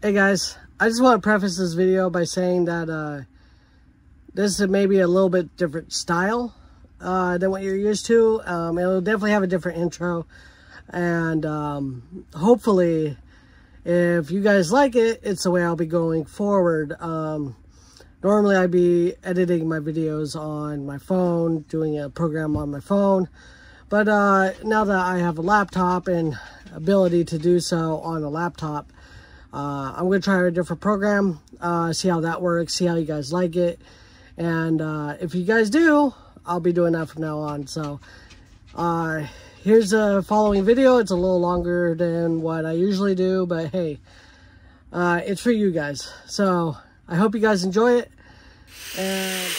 Hey guys, I just want to preface this video by saying that this is maybe a little bit different style than what you're used to. It'll definitely have a different intro, and hopefully if you guys like it, it's the way I'll be going forward. Normally I'd be editing my videos on my phone, doing a program on my phone, but now that I have a laptop and ability to do so on a laptop, I'm going to try a different program, see how that works, see how you guys like it. And if you guys do, I'll be doing that from now on. So here's the following video. It's a little longer than what I usually do, but hey, it's for you guys. So I hope you guys enjoy it. And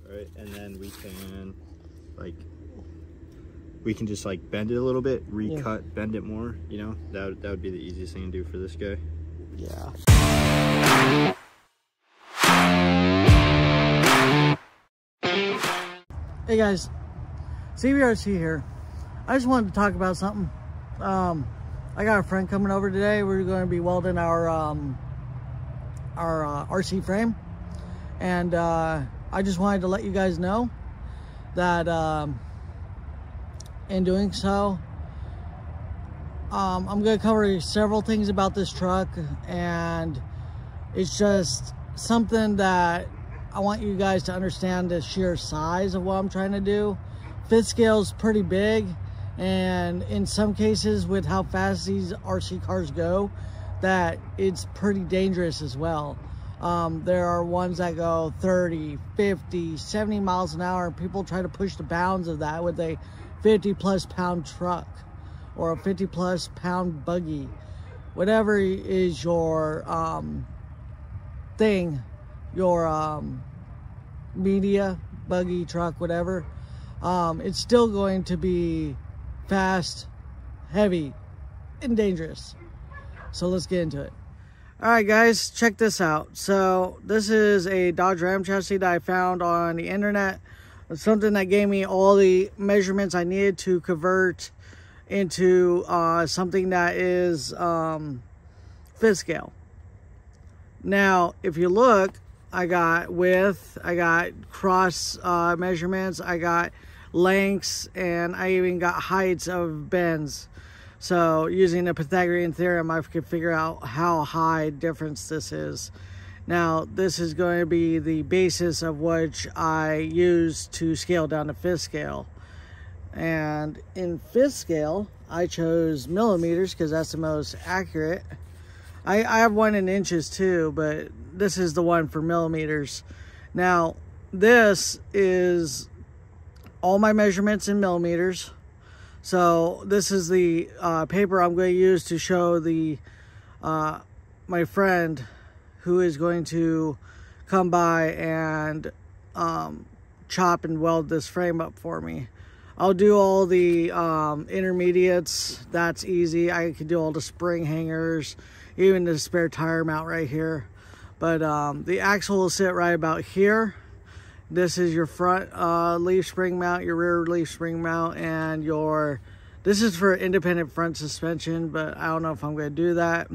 Alright, and then we can just like bend it a little bit, recut, yeah. Bend it more, you know? That would be the easiest thing to do for this guy. yeah. Hey guys, CBRC here. I just wanted to talk about something. I got a friend coming over today. We're going to be welding our RC frame, and I just wanted to let you guys know that in doing so, I'm going to cover several things about this truck, and it's just something that I want you guys to understand the sheer size of what I'm trying to do. Fifth scale is pretty big, and in some cases with how fast these RC cars go, that it's pretty dangerous as well. There are ones that go 30, 50, 70 miles an hour, and people try to push the bounds of that with a 50+ pound truck or a 50+ pound buggy. Whatever is your thing, your media, buggy, truck, whatever, it's still going to be fast, heavy, and dangerous. So let's get into it. All right, guys, check this out. So this is a Dodge Ram chassis that I found on the internet. It's something that gave me all the measurements I needed to convert into something that is fifth scale. Now, if you look, I got width, I got cross measurements, I got lengths, and I even got heights of bends. So using the Pythagorean theorem, I could figure out how high difference this is. Now, this is going to be the basis of which I use to scale down to fifth scale. And in fifth scale, I chose millimeters because that's the most accurate. I have one in inches too, but this is the one for millimeters. Now, this is all my measurements in millimeters. So this is the paper I'm going to use to show the my friend who is going to come by and chop and weld this frame up for me. I'll do all the intermediates. That's easy. I can do all the spring hangers, even the spare tire mount right here. But the axle will sit right about here. This is your front leaf spring mount, your rear leaf spring mount, and this is for independent front suspension, but I don't know if I'm going to do that.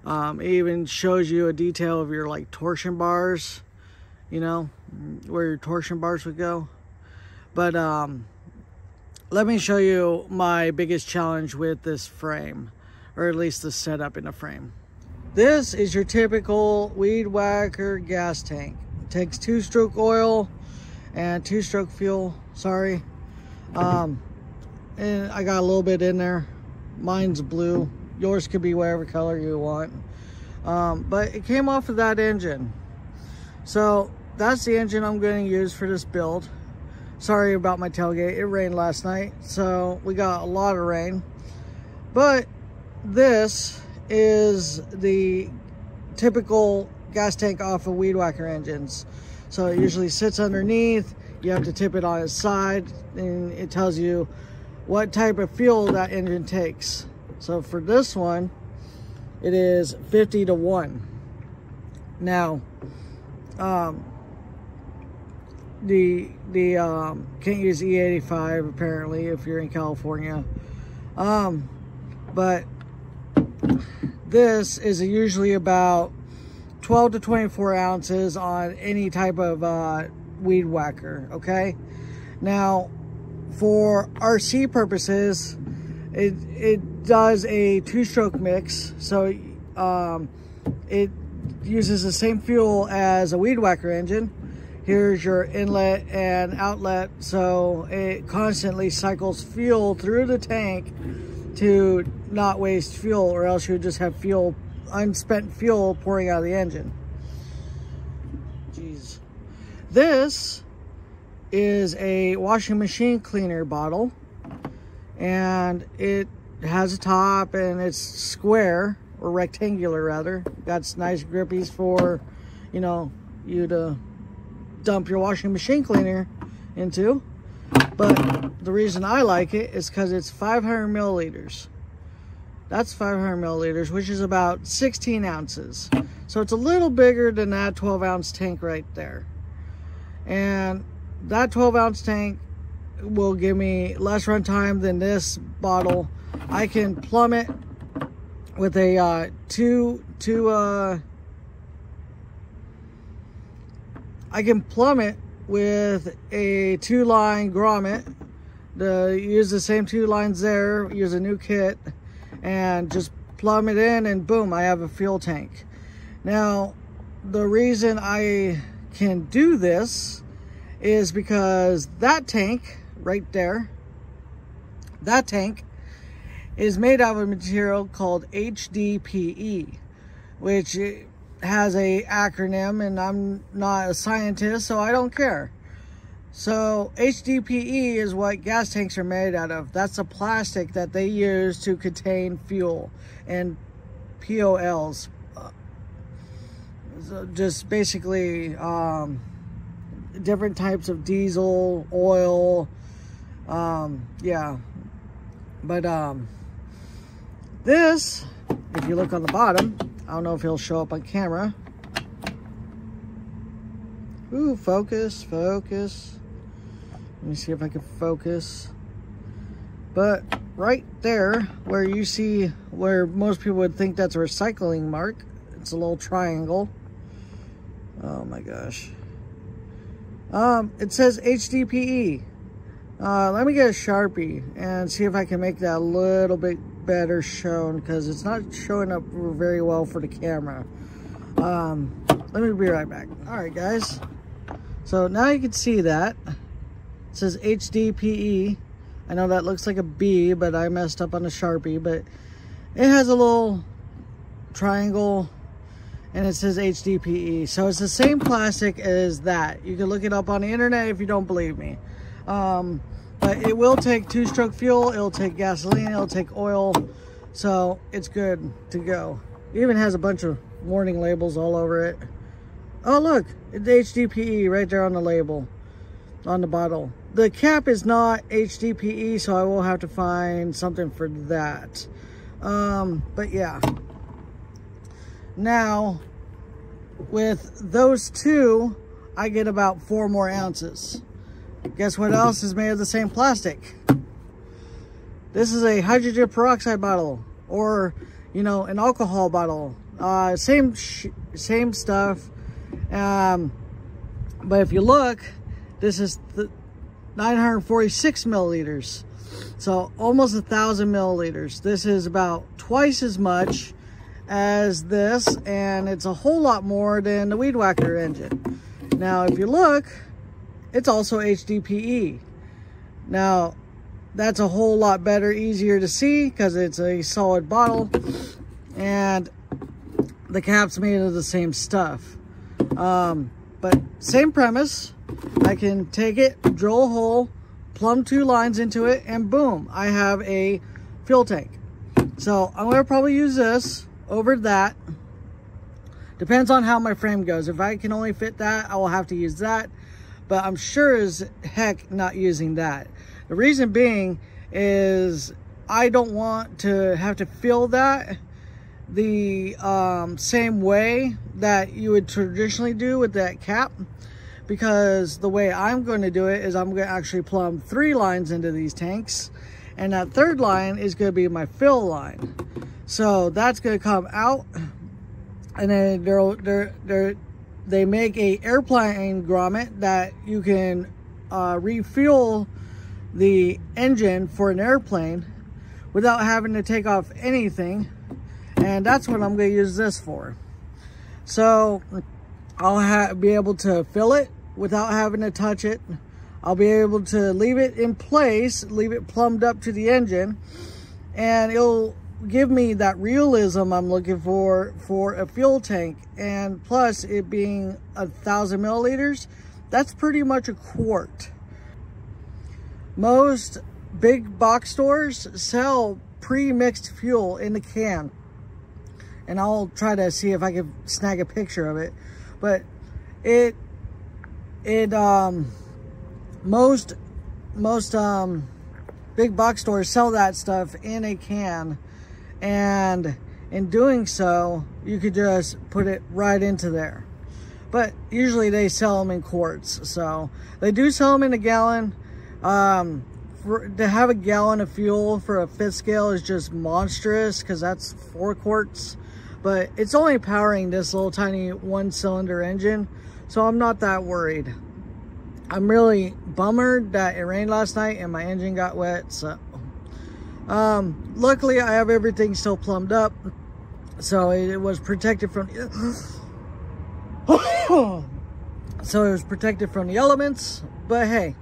It even shows you a detail of your like torsion bars, you know, where your torsion bars would go. But let me show you my biggest challenge with this frame, or at least the setup in the frame. This is your typical Weed Whacker gas tank. It takes 2-stroke oil and 2-stroke fuel, sorry. And I got a little bit in there. Mine's blue. Yours could be whatever color you want. But it came off of that engine. So that's the engine I'm going to use for this build. Sorry about my tailgate. It rained last night, so we got a lot of rain. But this is the typical gas tank off of Weed Whacker engines. So it usually sits underneath. You have to tip it on its side, and it tells you what type of fuel that engine takes. So for this one, it is 50 to 1. Now, can't use E85 apparently if you're in California. But this is usually about 12 to 24 ounces on any type of weed whacker, okay? Now, for RC purposes, it does a 2-stroke mix, so it uses the same fuel as a weed whacker engine. Here's your inlet and outlet, so it constantly cycles fuel through the tank to not waste fuel, or else you would just have fuel, unspent fuel pouring out of the engine. Jeez. This is a washing machine cleaner bottle, and it has a top and it's square, or rectangular rather. Got nice grippies for, you know, you to dump your washing machine cleaner into. But the reason I like it is because it's 500 milliliters. That's 500 milliliters, which is about 16 ounces. So it's a little bigger than that 12-ounce tank right there. And that 12-ounce tank will give me less run time than this bottle. I can plumb it with a I can plumb it with a 2-line grommet. Use the same 2 lines there, use a new kit, and just plumb it in, and boom, I have a fuel tank. Now, the reason I can do this is because that tank right there, that tank is made out of a material called HDPE, which has a acronym, and I'm not a scientist, so I don't care. So HDPE is what gas tanks are made out of. That's the plastic that they use to contain fuel and POLs. So just basically different types of diesel, oil, yeah. But this, if you look on the bottom, I don't know if he'll show up on camera. Ooh, focus, focus. Let me see if I can focus. But right there, where you see where most people would think that's a recycling mark, it's a little triangle. Oh my gosh. It says HDPE. Let me get a Sharpie and see if I can make that a little bit better shown, because it's not showing up very well for the camera. Let me be right back. All right, guys. So now you can see that. It says HDPE. I know that looks like a B, but I messed up on the Sharpie, but it has a little triangle and it says HDPE. So it's the same plastic as that. You can look it up on the internet if you don't believe me. But it will take 2-stroke fuel, it'll take gasoline, it'll take oil, so it's good to go. It even has a bunch of warning labels all over it. Oh look, it's HDPE right there on the label, on the bottle. The cap is not HDPE, so I will have to find something for that. But yeah. Now, with those two, I get about 4 more ounces. Guess what else is made of the same plastic? This is a hydrogen peroxide bottle, or, you know, an alcohol bottle. Same stuff. But if you look, this is the 946 milliliters. So almost 1,000 milliliters. This is about twice as much as this, and it's a whole lot more than the weed whacker engine. Now, if you look, it's also HDPE. Now, that's a whole lot better, easier to see, because it's a solid bottle, and the cap's made of the same stuff. But same premise. I can take it, drill a hole, plumb 2 lines into it, and boom, I have a fuel tank. So I'm gonna probably use this over that. Depends on how my frame goes. If I can only fit that, I will have to use that. But I'm sure as heck not using that. The reason being is I don't want to have to fill that the same way that you would traditionally do with that cap, because the way I'm going to do it is I'm going to actually plumb 3 lines into these tanks, and that 3rd line is going to be my fill line. So that's going to come out, and then they make a airplane grommet that you can refuel the engine for an airplane without having to take off anything, and that's what I'm going to use this for. So I'll be able to fill it without having to touch it. I'll be able to leave it in place, leave it plumbed up to the engine, and it'll give me that realism I'm looking for a fuel tank. And plus, it being 1,000 milliliters, that's pretty much a quart. Most big box stores sell pre-mixed fuel in the can, and I'll try to see if I can snag a picture of it. But most big box stores sell that stuff in a can, and in doing so, you could just put it right into there. But usually they sell them in quarts, so they do sell them in a gallon. To have a gallon of fuel for a 5th scale is just monstrous, because that's 4 quarts. But it's only powering this little tiny 1-cylinder engine, so I'm not that worried. I'm really bummed that it rained last night and my engine got wet. So luckily I have everything still plumbed up, so it was protected from the elements. But hey,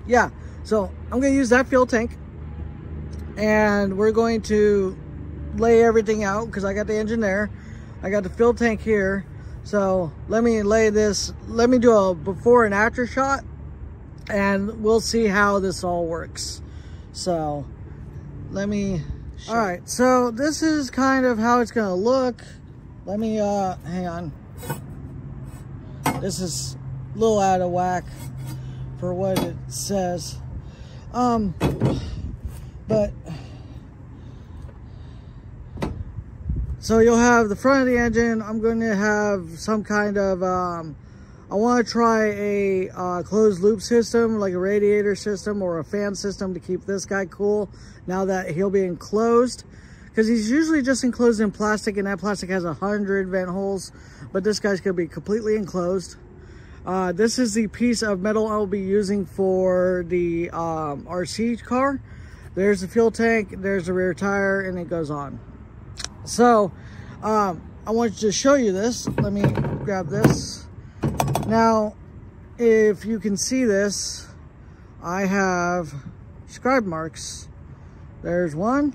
yeah, so I'm gonna use that fuel tank, and we're going to lay everything out, because I got the engine there, I got the fuel tank here. So let me do a before and after shot, and we'll see how this all works. So let me show. All right, so this is kind of how it's gonna look. Let me hang on, this is a little out of whack for what it says, but so you'll have the front of the engine. I'm going to have some kind of I want to try a closed loop system, like a radiator system or a fan system, to keep this guy cool now that he'll be enclosed, because he's usually just enclosed in plastic, and that plastic has 100 vent holes, but this guy's going to be completely enclosed. This is the piece of metal I'll be using for the RC car. There's the fuel tank, there's the rear tire, and it goes on. So I want to show you this. Let me grab this. Now, if you can see this, I have scribe marks. There's 1.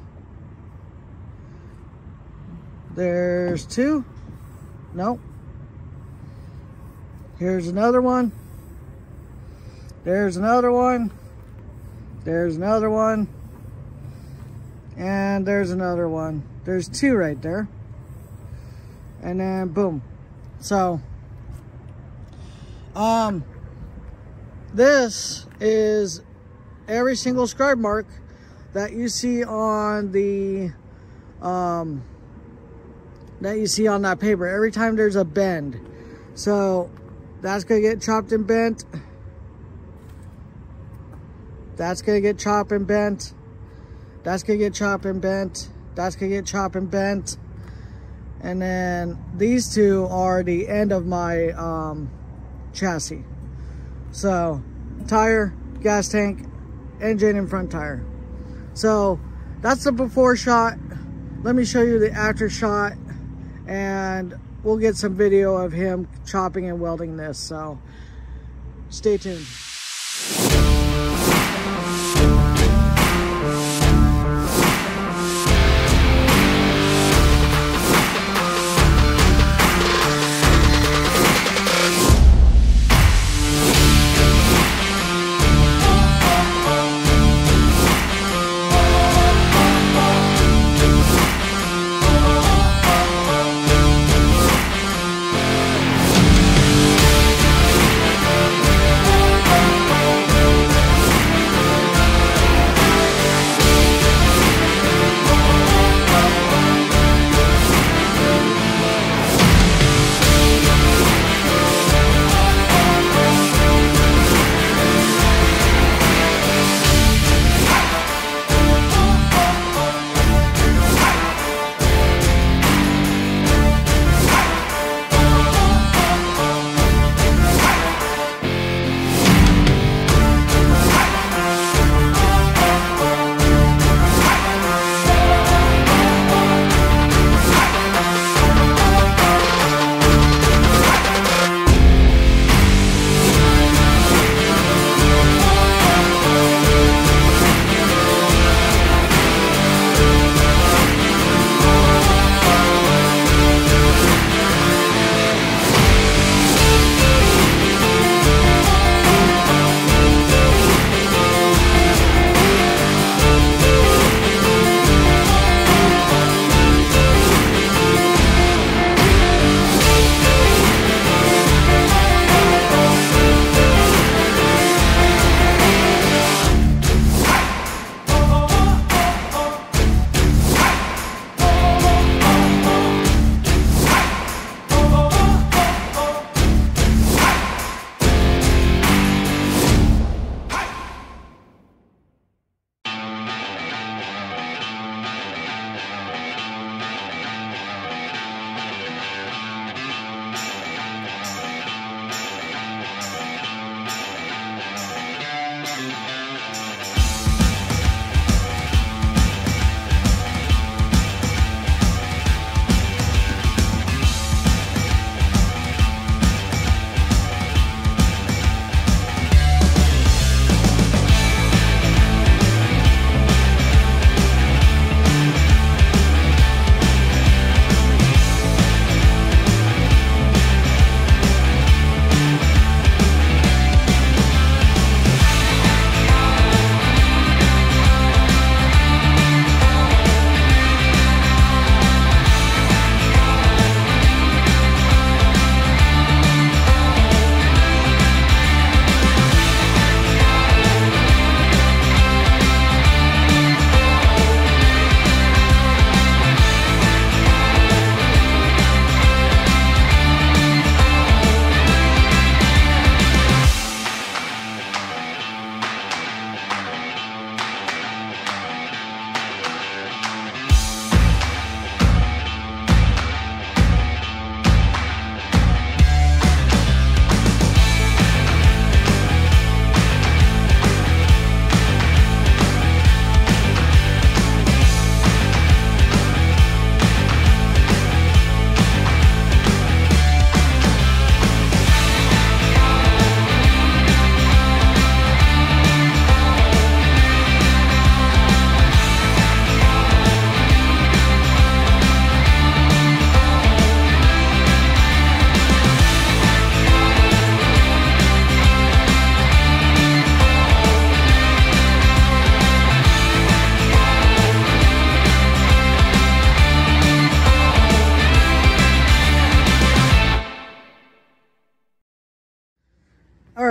There's 2. Nope. Here's another one. There's another one. There's another one. And there's another one. There's 2 right there. And then boom. So this is every single scribe mark that you see on the that paper. Every time there's a bend. So that's gonna get chopped and bent. That's gonna get chopped and bent. That's gonna get chopped and bent. That's gonna get chopped and bent. And then these 2 are the end of my chassis. So tire, gas tank, engine, and front tire. So that's the before shot. Let me show you the after shot, and we'll get some video of him chopping and welding this. So stay tuned.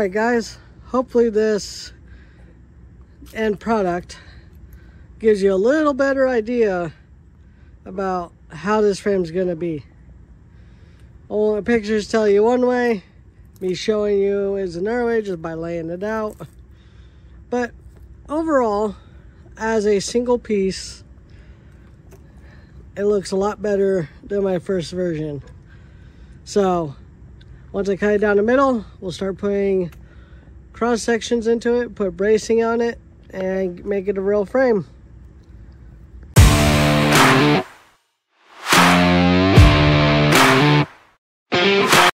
Alright guys, hopefully this end product gives you a little better idea about how this frame's gonna be. All the pictures tell you one way, me showing you is another way just by laying it out. But overall, as a single piece, it looks a lot better than my first version. So once I cut it down the middle, we'll start putting cross sections into it, put bracing on it, and make it a real frame.